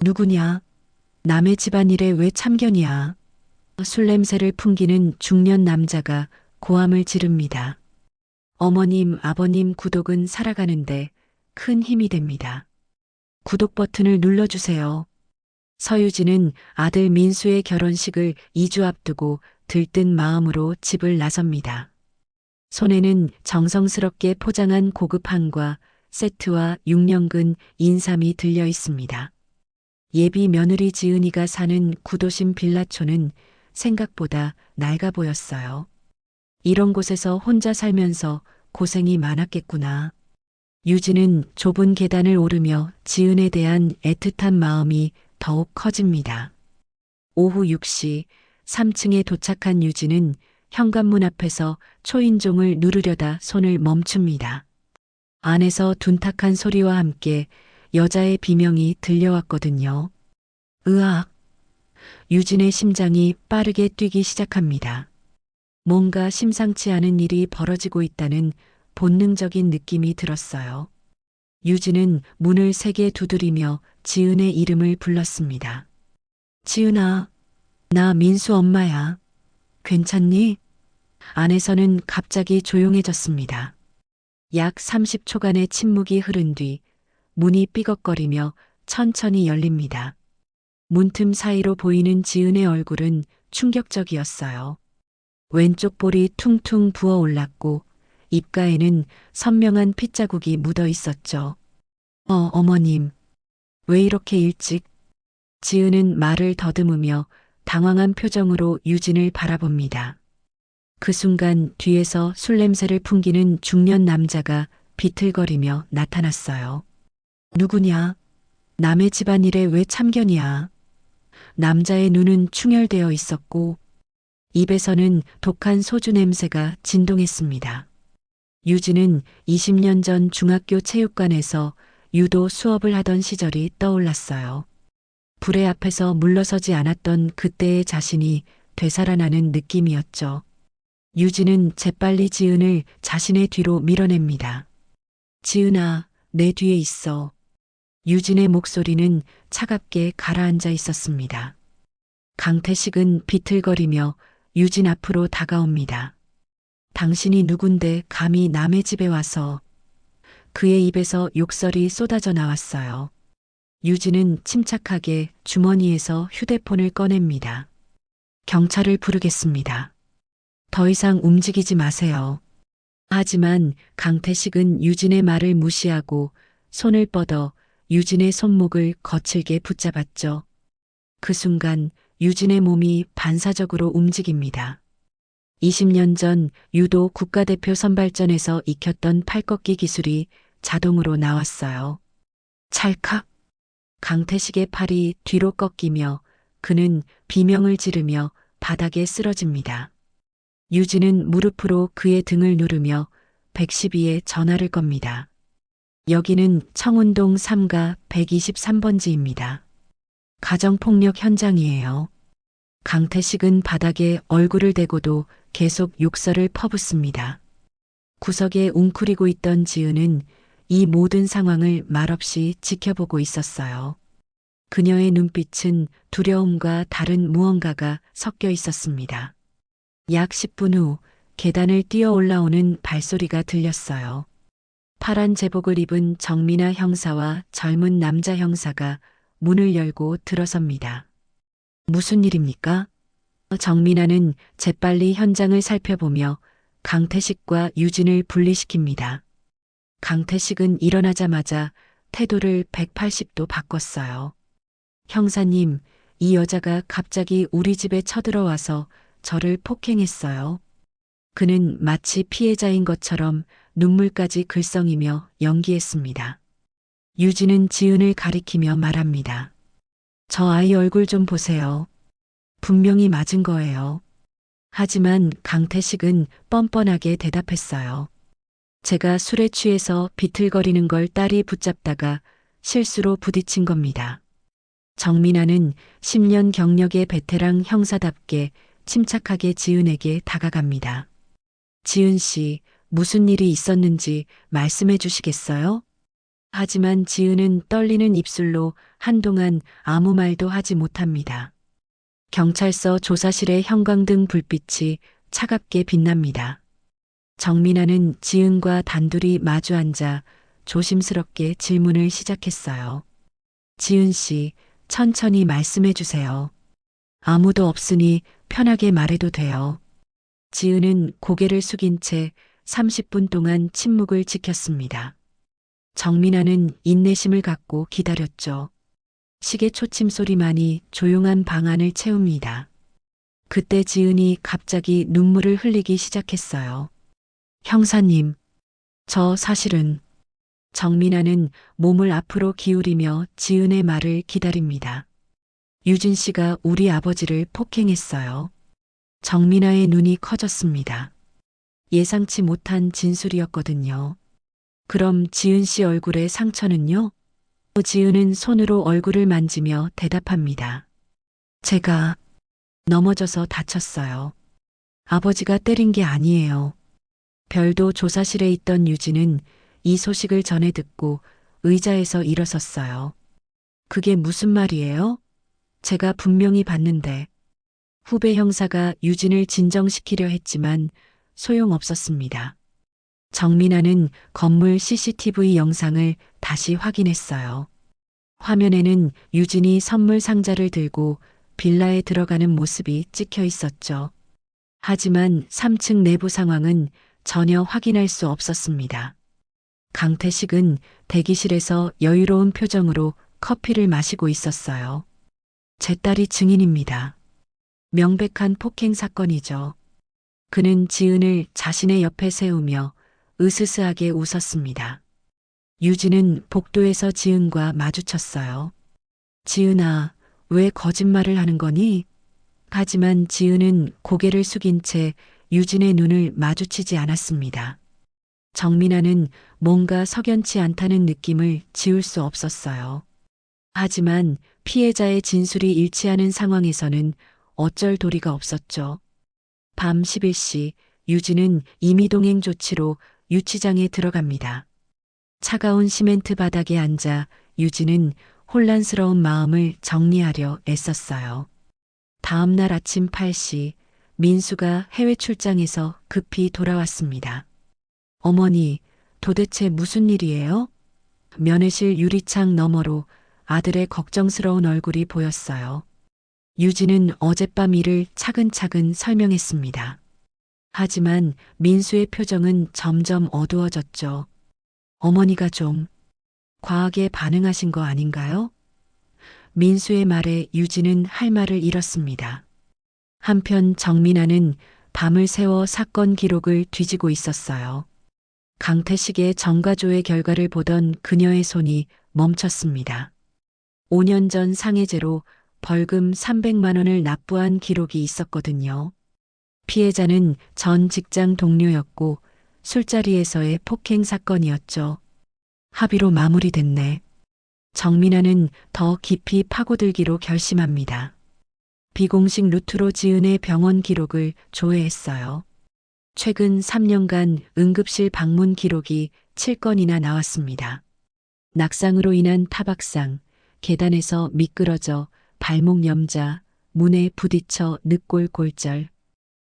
누구냐? 남의 집안일에 왜 참견이야? 술 냄새를 풍기는 중년 남자가 고함을 지릅니다. 어머님, 아버님 구독은 살아가는데 큰 힘이 됩니다. 구독 버튼을 눌러주세요. 서유진은 아들 민수의 결혼식을 2주 앞두고 들뜬 마음으로 집을 나섭니다. 손에는 정성스럽게 포장한 고급 한과 세트와 6년근 인삼이 들려 있습니다. 예비 며느리 지은이가 사는 구도심 빌라촌은 생각보다 낡아 보였어요. 이런 곳에서 혼자 살면서 고생이 많았겠구나. 유진은 좁은 계단을 오르며 지은에 대한 애틋한 마음이 더욱 커집니다. 오후 6시 3층에 도착한 유진은 현관문 앞에서 초인종을 누르려다 손을 멈춥니다. 안에서 둔탁한 소리와 함께 여자의 비명이 들려왔거든요. 으악! 유진의 심장이 빠르게 뛰기 시작합니다. 뭔가 심상치 않은 일이 벌어지고 있다는 본능적인 느낌이 들었어요. 유진은 문을 세게 두드리며 지은의 이름을 불렀습니다. 지은아, 나 민수 엄마야. 괜찮니? 안에서는 갑자기 조용해졌습니다. 약 30초간의 침묵이 흐른 뒤 문이 삐걱거리며 천천히 열립니다. 문틈 사이로 보이는 지은의 얼굴은 충격적이었어요. 왼쪽 볼이 퉁퉁 부어 올랐고 입가에는 선명한 핏자국이 묻어 있었죠. 어머님. 왜 이렇게 일찍? 지은은 말을 더듬으며 당황한 표정으로 유진을 바라봅니다. 그 순간 뒤에서 술 냄새를 풍기는 중년 남자가 비틀거리며 나타났어요. 누구냐? 남의 집안일에 왜 참견이야? 남자의 눈은 충혈되어 있었고 입에서는 독한 소주 냄새가 진동했습니다. 유진은 20년 전 중학교 체육관에서 유도 수업을 하던 시절이 떠올랐어요. 불의 앞에서 물러서지 않았던 그때의 자신이 되살아나는 느낌이었죠. 유진은 재빨리 지은을 자신의 뒤로 밀어냅니다. 지은아, 내 뒤에 있어. 유진의 목소리는 차갑게 가라앉아 있었습니다. 강태식은 비틀거리며 유진 앞으로 다가옵니다. 당신이 누군데 감히 남의 집에 와서. 그의 입에서 욕설이 쏟아져 나왔어요. 유진은 침착하게 주머니에서 휴대폰을 꺼냅니다. 경찰을 부르겠습니다. 더 이상 움직이지 마세요. 하지만 강태식은 유진의 말을 무시하고 손을 뻗어 유진의 손목을 거칠게 붙잡았죠. 그 순간 유진의 몸이 반사적으로 움직입니다. 20년 전 유도 국가대표 선발전에서 익혔던 팔꺾기 기술이 자동으로 나왔어요. 찰칵! 강태식의 팔이 뒤로 꺾이며 그는 비명을 지르며 바닥에 쓰러집니다. 유진은 무릎으로 그의 등을 누르며 112에 전화를 겁니다. 여기는 청운동 3가 123번지입니다. 가정폭력 현장이에요. 강태식은 바닥에 얼굴을 대고도 계속 욕설을 퍼붓습니다. 구석에 웅크리고 있던 지은은 이 모든 상황을 말없이 지켜보고 있었어요. 그녀의 눈빛은 두려움과 다른 무언가가 섞여 있었습니다. 약 10분 후 계단을 뛰어 올라오는 발소리가 들렸어요. 파란 제복을 입은 정민아 형사와 젊은 남자 형사가 문을 열고 들어섭니다. 무슨 일입니까? 정민아는 재빨리 현장을 살펴보며 강태식과 유진을 분리시킵니다. 강태식은 일어나자마자 태도를 180도 바꿨어요. 형사님, 이 여자가 갑자기 우리 집에 쳐들어와서 저를 폭행했어요. 그는 마치 피해자인 것처럼 눈물까지 글썽이며 연기했습니다. 유진은 지은을 가리키며 말합니다. 저 아이 얼굴 좀 보세요. 분명히 맞은 거예요. 하지만 강태식은 뻔뻔하게 대답했어요. 제가 술에 취해서 비틀거리는 걸 딸이 붙잡다가 실수로 부딪힌 겁니다. 정민아는 10년 경력의 베테랑 형사답게 침착하게 지은에게 다가갑니다. 지은 씨, 무슨 일이 있었는지 말씀해 주시겠어요? 하지만 지은은 떨리는 입술로 한동안 아무 말도 하지 못합니다. 경찰서 조사실의 형광등 불빛이 차갑게 빛납니다. 정민아는 지은과 단둘이 마주 앉아 조심스럽게 질문을 시작했어요. 지은 씨, 천천히 말씀해 주세요. 아무도 없으니 편하게 말해도 돼요. 지은은 고개를 숙인 채 30분 동안 침묵을 지켰습니다. 정민아는 인내심을 갖고 기다렸죠. 시계 초침 소리만이 조용한 방 안을 채웁니다. 그때 지은이 갑자기 눈물을 흘리기 시작했어요. 형사님, 저 사실은. 정민아는 몸을 앞으로 기울이며 지은의 말을 기다립니다. 유진 씨가 우리 아버지를 폭행했어요. 정민아의 눈이 커졌습니다. 예상치 못한 진술이었거든요. 그럼 지은 씨 얼굴의 상처는요? 지은은 손으로 얼굴을 만지며 대답합니다. 제가 넘어져서 다쳤어요. 아버지가 때린 게 아니에요. 별도 조사실에 있던 유진은 이 소식을 전해 듣고 의자에서 일어섰어요. 그게 무슨 말이에요? 제가 분명히 봤는데. 후배 형사가 유진을 진정시키려 했지만 소용없었습니다. 정민아는 건물 CCTV 영상을 다시 확인했어요. 화면에는 유진이 선물 상자를 들고 빌라에 들어가는 모습이 찍혀 있었죠. 하지만 3층 내부 상황은 전혀 확인할 수 없었습니다. 강태식은 대기실에서 여유로운 표정으로 커피를 마시고 있었어요. 제 딸이 증인입니다. 명백한 폭행 사건이죠. 그는 지은을 자신의 옆에 세우며 으스스하게 웃었습니다. 유진은 복도에서 지은과 마주쳤어요. 지은아, 왜 거짓말을 하는 거니? 하지만 지은은 고개를 숙인 채 유진의 눈을 마주치지 않았습니다. 정민아는 뭔가 석연치 않다는 느낌을 지울 수 없었어요. 하지만 피해자의 진술이 일치하는 상황에서는 어쩔 도리가 없었죠. 밤 11시 유진은 임의동행 조치로 유치장에 들어갑니다. 차가운 시멘트 바닥에 앉아 유진은 혼란스러운 마음을 정리하려 애썼어요. 다음 날 아침 8시 민수가 해외 출장에서 급히 돌아왔습니다. 어머니, 도대체 무슨 일이에요? 면회실 유리창 너머로 아들의 걱정스러운 얼굴이 보였어요. 유진은 어젯밤 일을 차근차근 설명했습니다. 하지만 민수의 표정은 점점 어두워졌죠. 어머니가 좀 과하게 반응하신 거 아닌가요? 민수의 말에 유진은 할 말을 잃었습니다. 한편 정민아는 밤을 새워 사건 기록을 뒤지고 있었어요. 강태식의 정가조의 결과를 보던 그녀의 손이 멈췄습니다. 5년 전 상해죄로 벌금 300만 원을 납부한 기록이 있었거든요. 피해자는 전 직장 동료였고 술자리에서의 폭행 사건이었죠. 합의로 마무리됐네. 정민아는 더 깊이 파고들기로 결심합니다. 비공식 루트로 지은의 병원 기록을 조회했어요. 최근 3년간 응급실 방문 기록이 7건이나 나왔습니다. 낙상으로 인한 타박상, 계단에서 미끄러져 발목 염자, 문에 부딪혀 늑골 골절.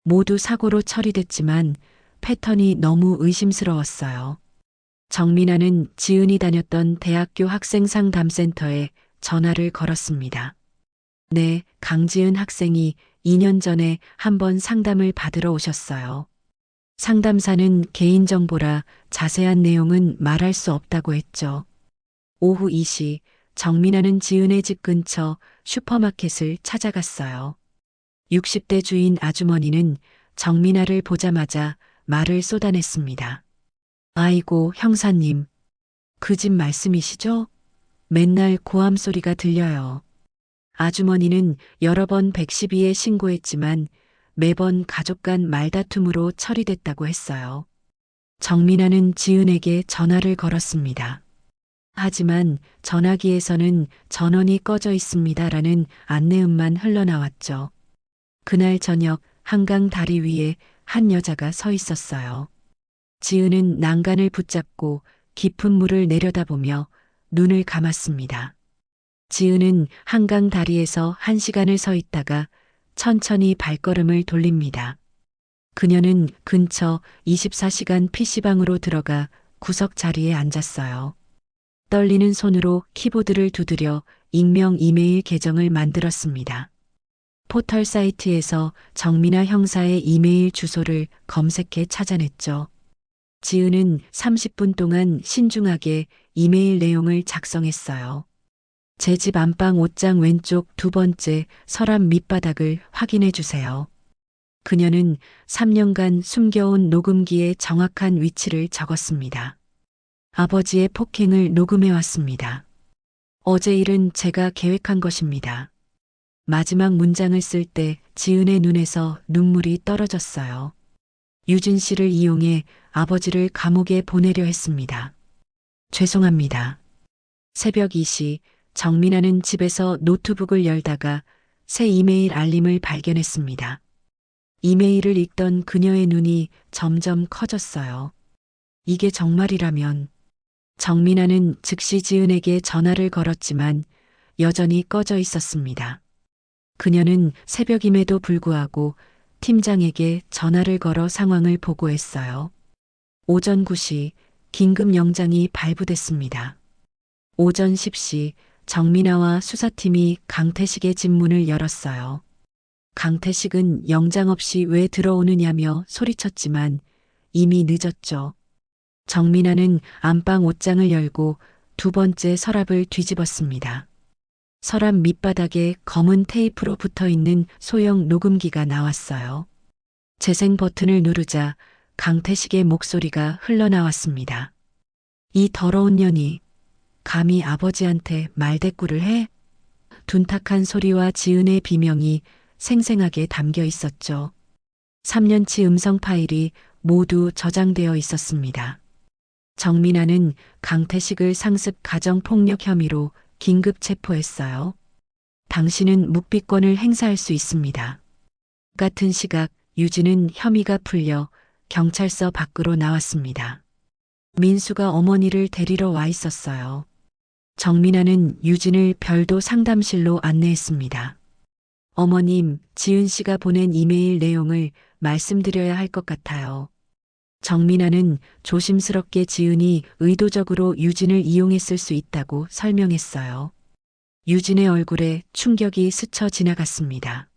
모두 사고로 처리됐지만 패턴이 너무 의심스러웠어요. 정민아는 지은이 다녔던 대학교 학생 상담센터에 전화를 걸었습니다. 네, 강지은 학생이 2년 전에 한번 상담을 받으러 오셨어요. 상담사는 개인정보라 자세한 내용은 말할 수 없다고 했죠. 오후 2시 정민아는 지은의 집 근처 슈퍼마켓을 찾아갔어요. 60대 주인 아주머니는 정민아를 보자마자 말을 쏟아냈습니다. 아이고, 형사님. 그 집 말씀이시죠? 맨날 고함 소리가 들려요. 아주머니는 여러 번 112에 신고했지만 매번 가족 간 말다툼으로 처리됐다고 했어요. 정민아는 지은에게 전화를 걸었습니다. 하지만 전화기에서는 전원이 꺼져 있습니다라는 안내음만 흘러나왔죠. 그날 저녁 한강 다리 위에 한 여자가 서 있었어요. 지은은 난간을 붙잡고 깊은 물을 내려다보며 눈을 감았습니다. 지은은 한강 다리에서 1시간을 서 있다가 천천히 발걸음을 돌립니다. 그녀는 근처 24시간 PC방으로 들어가 구석 자리에 앉았어요. 떨리는 손으로 키보드를 두드려 익명 이메일 계정을 만들었습니다. 포털 사이트에서 정민아 형사의 이메일 주소를 검색해 찾아냈죠. 지은은 30분 동안 신중하게 이메일 내용을 작성했어요. 제 집 안방 옷장 왼쪽 2번째 서랍 밑바닥을 확인해 주세요. 그녀는 3년간 숨겨온 녹음기의 정확한 위치를 적었습니다. 아버지의 폭행을 녹음해 왔습니다. 어제 일은 제가 계획한 것입니다. 마지막 문장을 쓸 때 지은의 눈에서 눈물이 떨어졌어요. 유진 씨를 이용해 아버지를 감옥에 보내려 했습니다. 죄송합니다. 새벽 2시 정민아는 집에서 노트북을 열다가 새 이메일 알림을 발견했습니다. 이메일을 읽던 그녀의 눈이 점점 커졌어요. 이게 정말이라면. 정민아는 즉시 지은에게 전화를 걸었지만 여전히 꺼져 있었습니다. 그녀는 새벽임에도 불구하고 팀장에게 전화를 걸어 상황을 보고했어요. 오전 9시 긴급 영장이 발부됐습니다. 오전 10시 정민아와 수사팀이 강태식의 집 문을 열었어요. 강태식은 영장 없이 왜 들어오느냐며 소리쳤지만 이미 늦었죠. 정민아는 안방 옷장을 열고 2번째 서랍을 뒤집었습니다. 서랍 밑바닥에 검은 테이프로 붙어 있는 소형 녹음기가 나왔어요. 재생 버튼을 누르자 강태식의 목소리가 흘러나왔습니다. 이 더러운 년이 감히 아버지한테 말대꾸를 해? 둔탁한 소리와 지은의 비명이 생생하게 담겨 있었죠. 3년치 음성 파일이 모두 저장되어 있었습니다. 정민아는 강태식을 상습 가정폭력 혐의로 긴급 체포했어요. 당신은 묵비권을 행사할 수 있습니다. 같은 시각 유진은 혐의가 풀려 경찰서 밖으로 나왔습니다. 민수가 어머니를 데리러 와 있었어요. 정민아는 유진을 별도 상담실로 안내했습니다. 어머님, 지은 씨가 보낸 이메일 내용을 말씀드려야 할 것 같아요. 정민아는 조심스럽게 지은이 의도적으로 유진을 이용했을 수 있다고 설명했어요. 유진의 얼굴에 충격이 스쳐 지나갔습니다.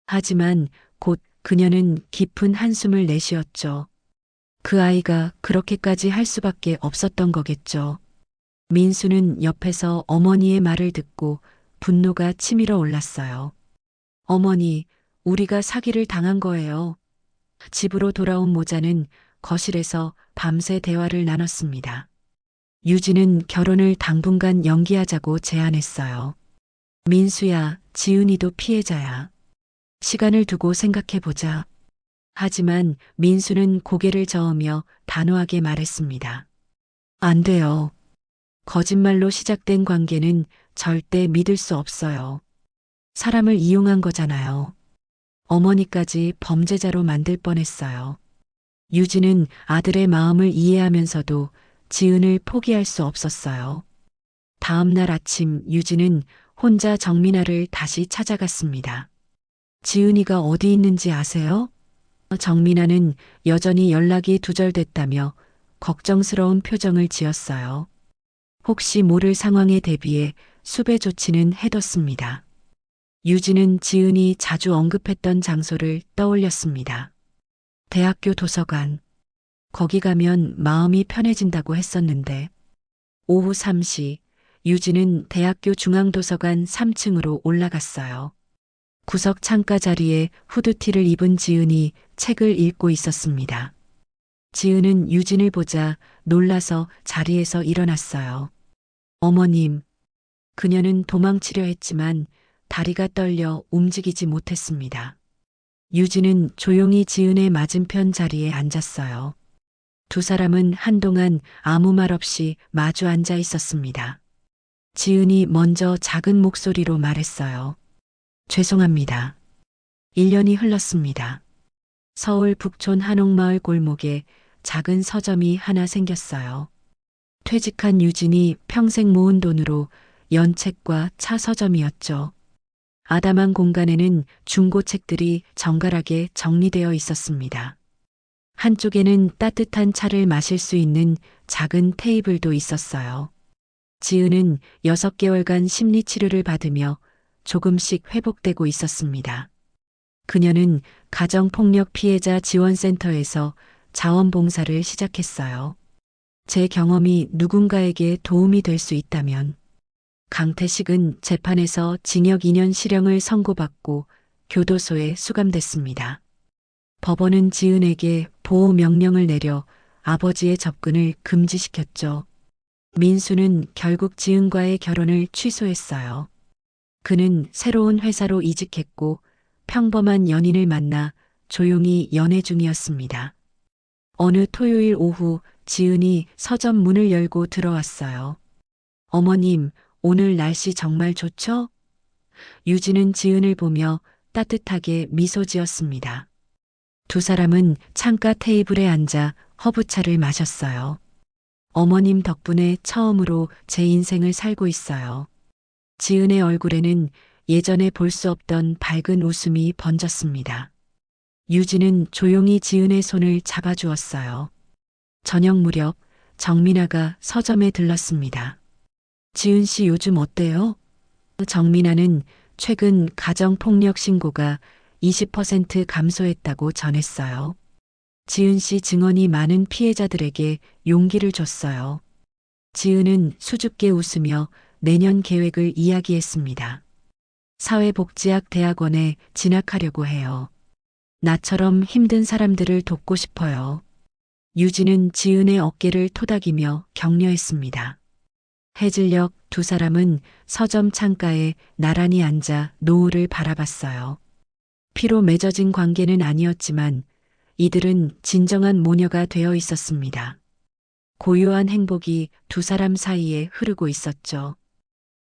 하지만 곧 그녀는 깊은 한숨을 내쉬었죠. 그 아이가 그렇게까지 할 수밖에 없었던 거겠죠. 민수는 옆에서 어머니의 말을 듣고 분노가 치밀어 올랐어요. 어머니, 우리가 사기를 당한 거예요. 집으로 돌아온 모자는 거실에서 밤새 대화를 나눴습니다. 유진은 결혼을 당분간 연기하자고 제안했어요. 민수야, 지은이도 피해자야. 시간을 두고 생각해보자. 하지만 민수는 고개를 저으며 단호하게 말했습니다. 안 돼요. 거짓말로 시작된 관계는 절대 믿을 수 없어요. 사람을 이용한 거잖아요. 어머니까지 범죄자로 만들 뻔했어요. 유진은 아들의 마음을 이해하면서도 지은을 포기할 수 없었어요. 다음 날 아침 유진은 혼자 정민아를 다시 찾아갔습니다. 지은이가 어디 있는지 아세요? 정민아는 여전히 연락이 두절됐다며 걱정스러운 표정을 지었어요. 혹시 모를 상황에 대비해 수배 조치는 해뒀습니다. 유진은 지은이 자주 언급했던 장소를 떠올렸습니다. 대학교 도서관. 거기 가면 마음이 편해진다고 했었는데. 오후 3시 유진은 대학교 중앙도서관 3층으로 올라갔어요. 구석 창가 자리에 후드티를 입은 지은이 책을 읽고 있었습니다. 지은은 유진을 보자 놀라서 자리에서 일어났어요. 어머님. 그녀는 도망치려 했지만 다리가 떨려 움직이지 못했습니다. 유진은 조용히 지은의 맞은편 자리에 앉았어요. 두 사람은 한동안 아무 말 없이 마주 앉아 있었습니다. 지은이 먼저 작은 목소리로 말했어요. 죄송합니다. 1년이 흘렀습니다. 서울 북촌 한옥마을 골목에 작은 서점이 하나 생겼어요. 퇴직한 유진이 평생 모은 돈으로 연책과 차 서점이었죠. 아담한 공간에는 중고책들이 정갈하게 정리되어 있었습니다. 한쪽에는 따뜻한 차를 마실 수 있는 작은 테이블도 있었어요. 지은은 6개월간 심리치료를 받으며 조금씩 회복되고 있었습니다. 그녀는 가정폭력 피해자 지원센터에서 자원봉사를 시작했어요. 제 경험이 누군가에게 도움이 될 수 있다면. 강태식은 재판에서 징역 2년 실형을 선고받고 교도소에 수감됐습니다. 법원은 지은에게 보호 명령을 내려 아버지의 접근을 금지시켰죠. 민수는 결국 지은과의 결혼을 취소했어요. 그는 새로운 회사로 이직했고 평범한 연인을 만나 조용히 연애 중이었습니다. 어느 토요일 오후 지은이 서점 문을 열고 들어왔어요. 어머님, 오늘 날씨 정말 좋죠? 유진은 지은을 보며 따뜻하게 미소 지었습니다. 두 사람은 창가 테이블에 앉아 허브차를 마셨어요. 어머님 덕분에 처음으로 제 인생을 살고 있어요. 지은의 얼굴에는 예전에 볼 수 없던 밝은 웃음이 번졌습니다. 유진은 조용히 지은의 손을 잡아주었어요. 저녁 무렵 정민아가 서점에 들렀습니다. 지은 씨 요즘 어때요? 정민아는 최근 가정폭력 신고가 20% 감소했다고 전했어요. 지은 씨 증언이 많은 피해자들에게 용기를 줬어요. 지은은 수줍게 웃으며 내년 계획을 이야기했습니다. 사회복지학 대학원에 진학하려고 해요. 나처럼 힘든 사람들을 돕고 싶어요. 유진은 지은의 어깨를 토닥이며 격려했습니다. 해질녘 두 사람은 서점 창가에 나란히 앉아 노을을 바라봤어요. 피로 맺어진 관계는 아니었지만 이들은 진정한 모녀가 되어 있었습니다. 고요한 행복이 두 사람 사이에 흐르고 있었죠.